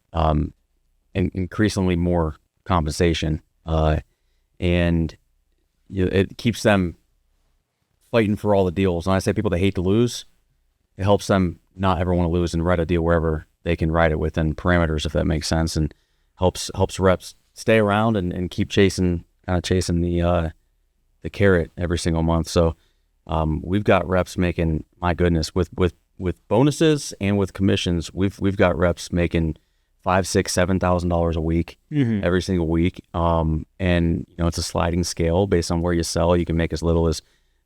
increasingly more compensation, and it keeps them fighting for all the deals. When I say people that hate to lose, it helps them not ever want to lose and write a deal wherever they can write it within parameters, if that makes sense, and helps reps stay around and keep chasing the carrot every single month. So we've got reps making, my goodness, with bonuses and with commissions, we've got reps making $5,000, $6,000, $7,000 a week, every single week. And it's a sliding scale based on where you sell. You can make as little as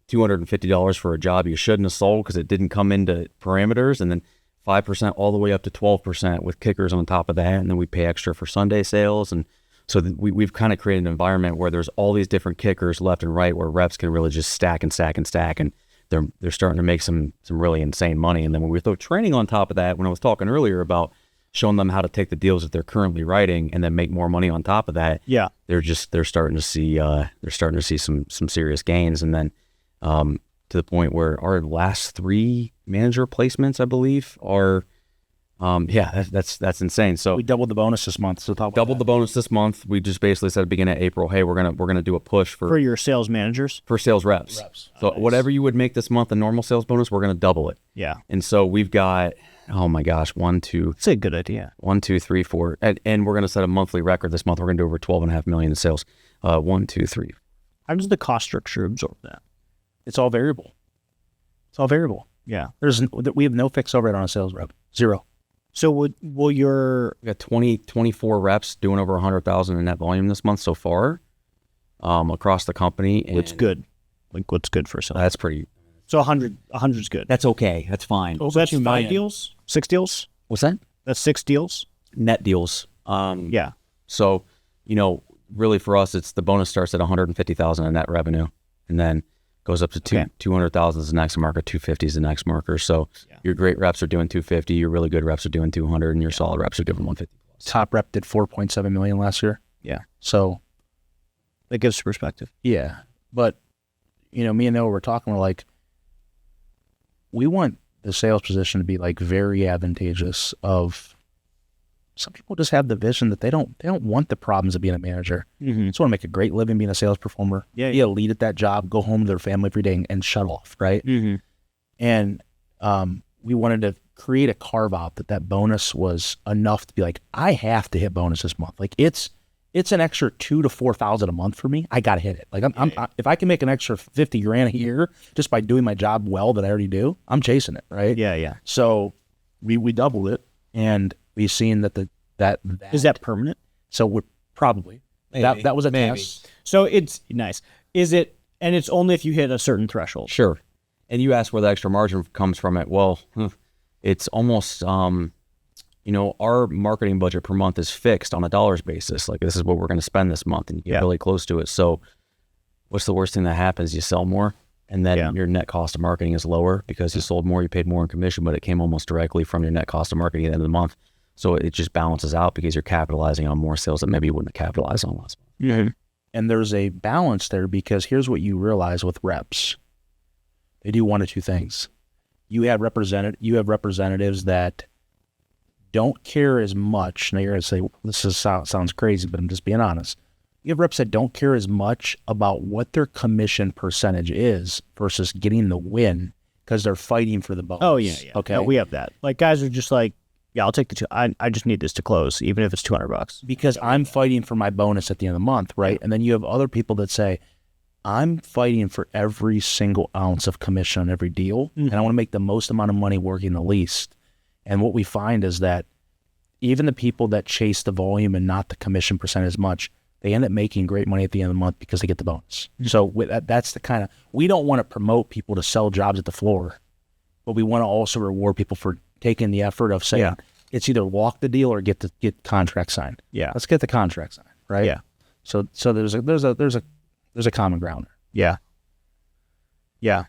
$250 for a job you shouldn't have sold because it didn't come into parameters, and then 5% all the way up to 12% with kickers on top of that. And then we pay extra for Sunday sales. And so we've kind of created an environment where there's all these different kickers left and right where reps can really just stack and stack and stack. And they're starting to make some really insane money. And then when we throw training on top of that, when I was talking earlier about showing them how to take the deals that they're currently writing and then make more money on top of that, they're starting to see some serious gains. And then to the point where our last 3 manager placements, I believe, are that's insane. So we doubled the bonus this month. So doubled the bonus this month. We just basically said at the beginning of April, hey, we're gonna do a push for your sales managers, for sales reps. So whatever you would make this month a normal sales bonus, we're gonna double it. Yeah. And so we've got, oh my gosh, 1, 2. It's a good idea. 1, 2, 3, 4, and we're gonna set a monthly record this month. We're gonna do over $12.5 million in sales. 1, 2, 3. How does the cost structure absorb that? It's all variable. Yeah. We have no fixed overhead on a sales rep. 0. So will your... We got 24 reps doing over 100,000 in net volume this month so far, across the company. And what's good? Like what's good for sales? That's pretty... So 100 is good. That's okay. That's fine. So that's 5 deals? 6 deals? What's that? That's 6 deals? Net deals. Yeah. So, really for us, it's the bonus starts at 150,000 in net revenue, and then goes up to 200,000 is the next marker, 250 is the next marker. So your great reps are doing 250, your really good reps are doing 200, and your solid reps are doing 150. Top rep did 4.7 million last year. Yeah. So that gives perspective. Yeah. But, me and Noah were talking, we're like, we want the sales position to be like very advantageous. Of some people just have the vision that they don't want the problems of being a manager. Mm-hmm. They just want to make a great living being a sales performer, be a lead at that job, go home to their family every day and shut off, right? Mm-hmm. And we wanted to create a carve out that bonus was enough to be like, I have to hit bonus this month. Like it's an extra $2,000 to $4,000 a month for me. I got to hit it. Like if I can make an extra $50,000 a year just by doing my job well that I already do, I'm chasing it, right? Yeah. So we doubled it, and we've seen that that is that permanent. So we're probably that was a test. So it's nice. Is it? And it's only if you hit a certain threshold. Sure. And you asked where the extra margin comes from. Well, it's almost our marketing budget per month is fixed on a dollars basis. Like this is what we're going to spend this month, and you get really close to it. So what's the worst thing that happens? You sell more, and then your net cost of marketing is lower because you sold more, you paid more in commission, but it came almost directly from your net cost of marketing at the end of the month. So it just balances out because you're capitalizing on more sales that maybe you wouldn't have capitalized on last month. Mm-hmm. And there's a balance there because here's what you realize with reps. They do one of two things. You have representatives that don't care as much. Now you're going to say, sounds crazy, but I'm just being honest. You have reps that don't care as much about what their commission percentage is versus getting the win because they're fighting for the bonus. Oh, yeah. Okay. No, we have that. Like guys are just like, yeah, I'll take the two. I just need this to close, even if it's $200. Because I'm fighting for my bonus at the end of the month, right? And then you have other people that say, I'm fighting for every single ounce of commission on every deal, and I want to make the most amount of money working the least. And what we find is that even the people that chase the volume and not the commission percent as much, they end up making great money at the end of the month because they get the bonus. So that's the kind of, we don't want to promote people to sell jobs at the floor, but we want to also reward people for taking the effort of saying, it's either walk the deal or get contract signed. Yeah. Let's get the contract signed, right? Yeah. So there's a common ground there. Yeah.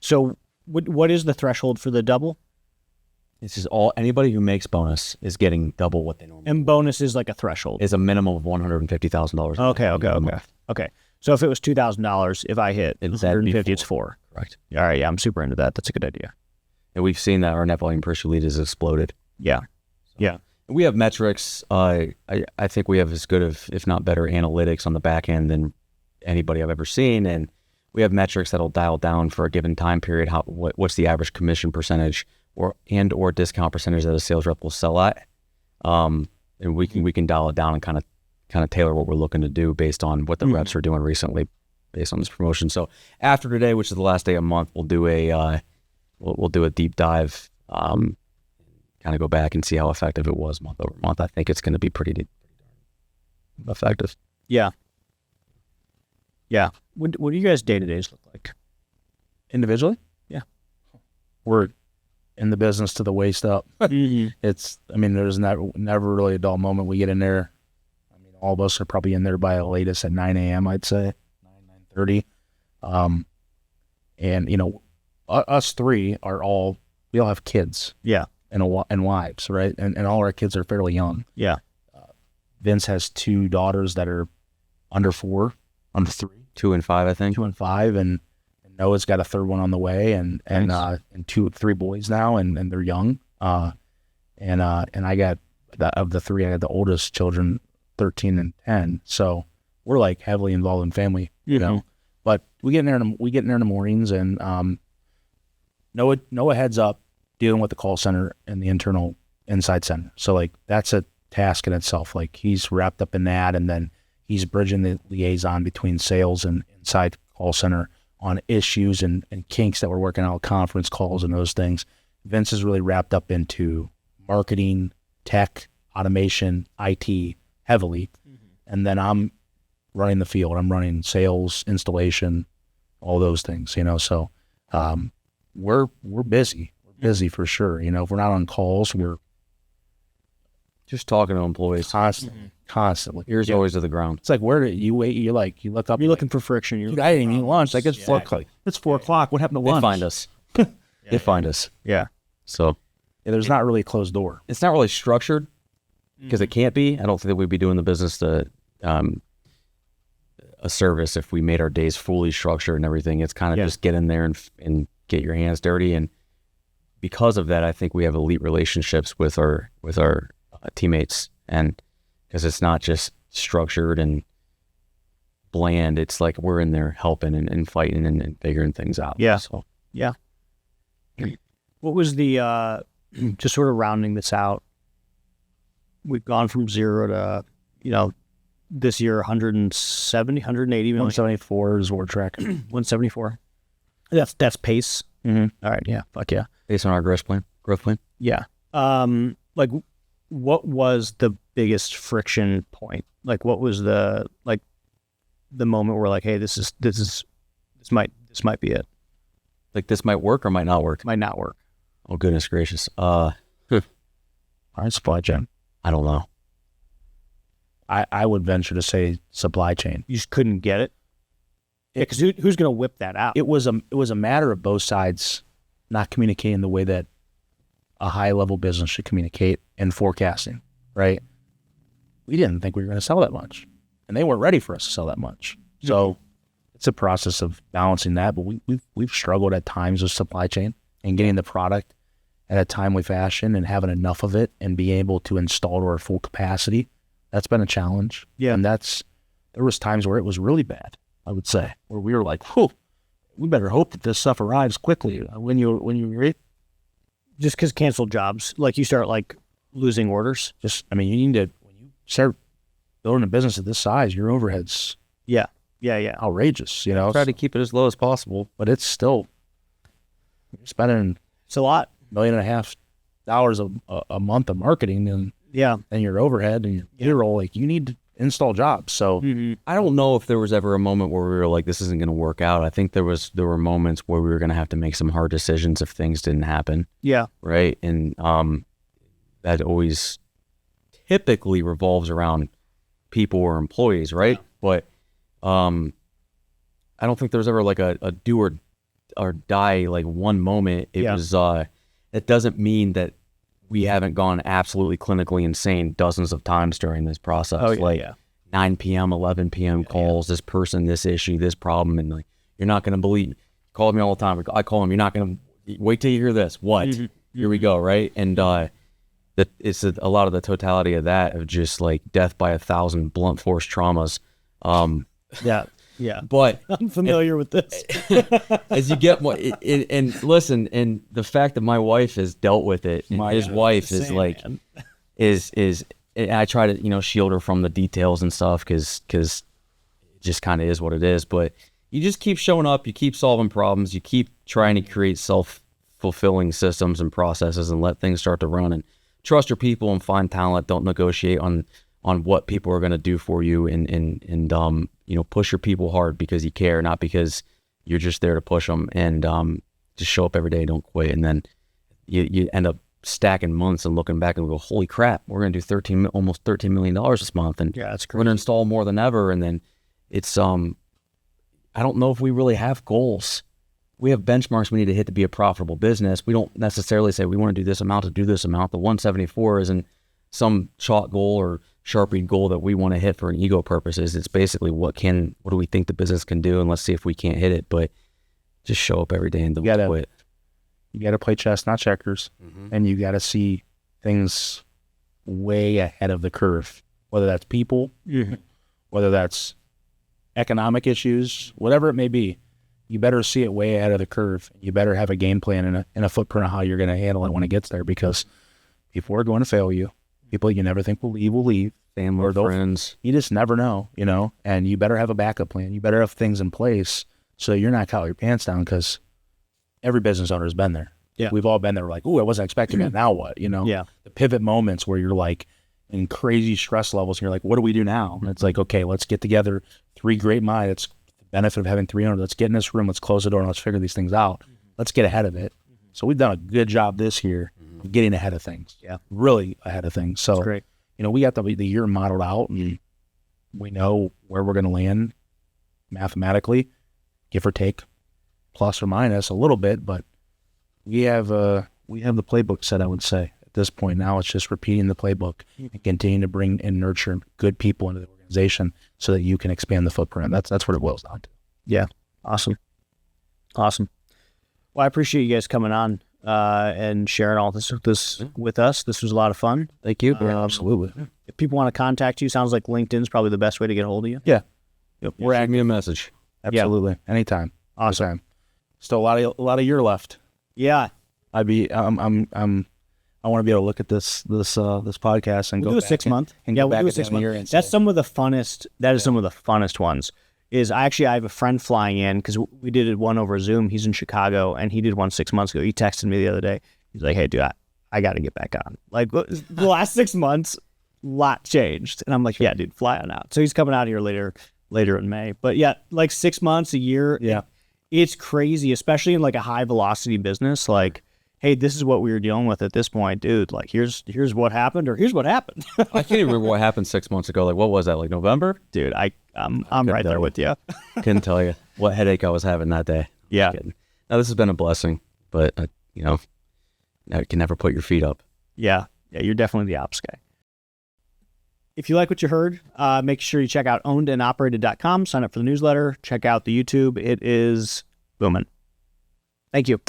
So what is the threshold for the double? This is anybody who makes bonus is getting double what they normally. And bonus is like a threshold. Is a minimum of $150,000. Okay. So if it was $2,000, if I hit 150, it's 4. Correct. All right, yeah, I'm super into that. That's a good idea. And we've seen that our net volume per issue lead has exploded. Yeah. Yeah. We have metrics. I think we have as good of, if not better, analytics on the back end than anybody I've ever seen. And we have metrics that'll dial down for a given time period. What's the average commission percentage or discount percentage that a sales rep will sell at? And we can dial it down and kind of tailor what we're looking to do based on what the reps are doing recently, based on this promotion. So after today, which is the last day of the month, we'll do a deep dive. Kind of go back and see how effective it was month over month. I think it's going to be pretty effective. Yeah. Yeah. What do you guys day-to-days look like? Individually? Yeah. We're in the business to the waist up. There's never really a dull moment. We get in there. I mean, all of us are probably in there by the latest at 9 a.m., I'd say, 9:30. And, us three we all have kids. Yeah. And wives, right? And all our kids are fairly young. Yeah. Vince has 2 daughters that are under 3, 2 and 5, I think. 2 and 5, and Noah's got a third one on the way, and 3 boys now, and they're young. And I got of the 3, I got the oldest children, 13 and 10. So we're like heavily involved in family, you know. But we get in there in the mornings, and Noah heads up dealing with the call center and the inside center. So like that's a task in itself. Like he's wrapped up in that, and then he's bridging the liaison between sales and inside call center on issues and kinks that we're working out, conference calls and those things. Vince is really wrapped up into marketing, tech, automation, IT heavily. And then I'm running the field. I'm running sales, installation, all those things, So we're busy. Busy for sure. If we're not on calls, we're Just talking to employees. constantly. Ears always to the ground. It's like, where do you wait? You look up. You're looking for friction. Dude, I didn't eat lunch. Like it's 4 o'clock. It's 4 o'clock. What happened to They lunch? find us. They find us. Yeah. So There's not really a closed door. it's not really structured because it can't be. I don't think that we'd be doing the business to a service if we made our days fully structured and everything. It's kind of just get in there and get your hands dirty. And because of that, I think we have elite relationships with our teammates, and because it's not just structured and bland, it's like we're in there helping and fighting and figuring things out. Yeah. So Yeah. What was the, just sort of rounding this out, we've gone from 0 to, this year 170, 180 million. 174 is what we're tracking. 174. That's pace. Mm-hmm. All right. Yeah. Fuck yeah. based on our growth plan. Yeah. Like what was the biggest friction point? Like what was the moment where like, hey, this might be it. Like this might work or might not work. Might not work. Oh goodness gracious. All right, supply chain. I don't know. I would venture to say supply chain. You just couldn't get it. Yeah, because who's going to whip that out? It was a matter of both sides not communicating the way that a high level business should communicate and forecasting, right? We didn't think we were going to sell that much, and they weren't ready for us to sell that much. So it's a process of balancing that. But we've struggled at times with supply chain and getting the product at a timely fashion and having enough of it and being able to install to our full capacity. That's been a challenge. Yeah. And there was times where it was really bad, I would say, where we were like, whew, we better hope that this stuff arrives quickly. When you read, Just because canceled jobs, like you start like losing orders. you need to, when you start building a business at this size, your overhead's Yeah. outrageous, Try to keep it as low as possible. but it's still, you're spending It's a lot. $1.5 million a month of marketing and Yeah. your overhead and your payroll. Like you need to install jobs. So I don't know if there was ever a moment where we were like, this isn't going to work out. I think there were moments where we were going to have to make some hard decisions if things didn't happen. Yeah. Right. And that always typically revolves around people or employees. Right. But I don't think there was ever like a do or die, like one moment. It was, it doesn't mean that we haven't gone absolutely clinically insane dozens of times during this process. Oh, yeah, 9 p.m., 11 p.m. calls, this person, this issue, this problem. And like, you're not going to believe, Calls me all the time. I call him. You're not gonna wait till you hear this. What? Here we go. Right. And that it's a lot of the totality of that of just like death by 1,000 blunt force traumas. Yeah. But I'm familiar with this. as you get more, and listen, and the fact that my wife has dealt with it, and his wife is like, man. is I try to shield her from the details and stuff because it just kind of is what it is. But you just keep showing up, you keep solving problems, you keep trying to create self-fulfilling systems and processes, and let things start to run. And trust your people and find talent. Don't negotiate on what people are going to do for you, and push your people hard because you care, not because you're just there to push them. And just show up every day, don't quit. And then you end up stacking months and looking back and go, holy crap, we're going to do almost $13 million this month. And Yeah, that's we're going to install more than ever. And then it's, I don't know if we really have goals. We have benchmarks we need to hit to be a profitable business. We don't necessarily say we want to do this amount to do this amount. The 174 isn't some chalk goal or Sharpie goal that we want to hit for an ego purposes. It's basically what do we think the business can do, and let's see if we can't hit it. But just show up every day and don't quit. You got to play chess, not checkers, and you got to see things way ahead of the curve, whether that's people, whether that's economic issues, whatever it may be. You better see it way ahead of the curve. You better have a game plan and a footprint of how you're going to handle it when it gets there, because people are going to fail you. People you never think will leave. Family, or friends. You just never know, and you better have a backup plan. You better have things in place so you're not caught your pants down, because every business owner has been there. Yeah. We've all been there. We're like, ooh, I wasn't expecting that. Now what? Yeah. The pivot moments where you're like in crazy stress levels and you're like, what do we do now? And it's like, okay, let's get together 3 great minds. It's the benefit of having 300. Let's get in this room. Let's close the door and let's figure these things out. Let's get ahead of it. So we've done a good job this year of getting ahead of things. Yeah. Really ahead of things. So That's great. we got the year modeled out, and we know where we're going to land mathematically, give or take, plus or minus a little bit, but we have the playbook set, I would say. At this point now, it's just repeating the playbook and continuing to bring and nurture good people into the organization so that you can expand the footprint. That's what it boils down to. Yeah. Awesome. Well, I appreciate you guys coming on and sharing all this with us. This was a lot of fun. Thank you. Absolutely. If people want to contact you, sounds like LinkedIn's probably the best way to get a hold of you. Yeah. Yep. Shoot me a message. Absolutely. Anytime. Awesome. Anytime. Still a lot of year left. Yeah. I want to be able to look at this podcast and We'll go do a back 6 month. and Yeah, go we'll back do a at the 6 end of the year month. and That's say, some of the funnest. That is some of the funnest ones. I have a friend flying in because we did one over Zoom. He's in Chicago and he did one 6 months ago. He texted me the other day. He's like, "Hey, dude, I got to get back on." Like the last 6 months, lot changed, and I'm like, "Yeah, dude, fly on out." So he's coming out here later in May. But yeah, like 6 months, a year. Yeah. It's crazy, especially in like a high velocity business. Like, hey, this is what we were dealing with at this point, dude. Like, here's what happened, or here's what happened. I can't even remember what happened 6 months ago. Like, what was that? Like November? Dude, I'm right there with you. Couldn't tell you what headache I was having that day. Yeah. Now this has been a blessing, but I can never put your feet up. Yeah, you're definitely the ops guy. If you like what you heard, make sure you check out ownedandoperated.com, sign up for the newsletter, check out the YouTube. It is booming. Thank you.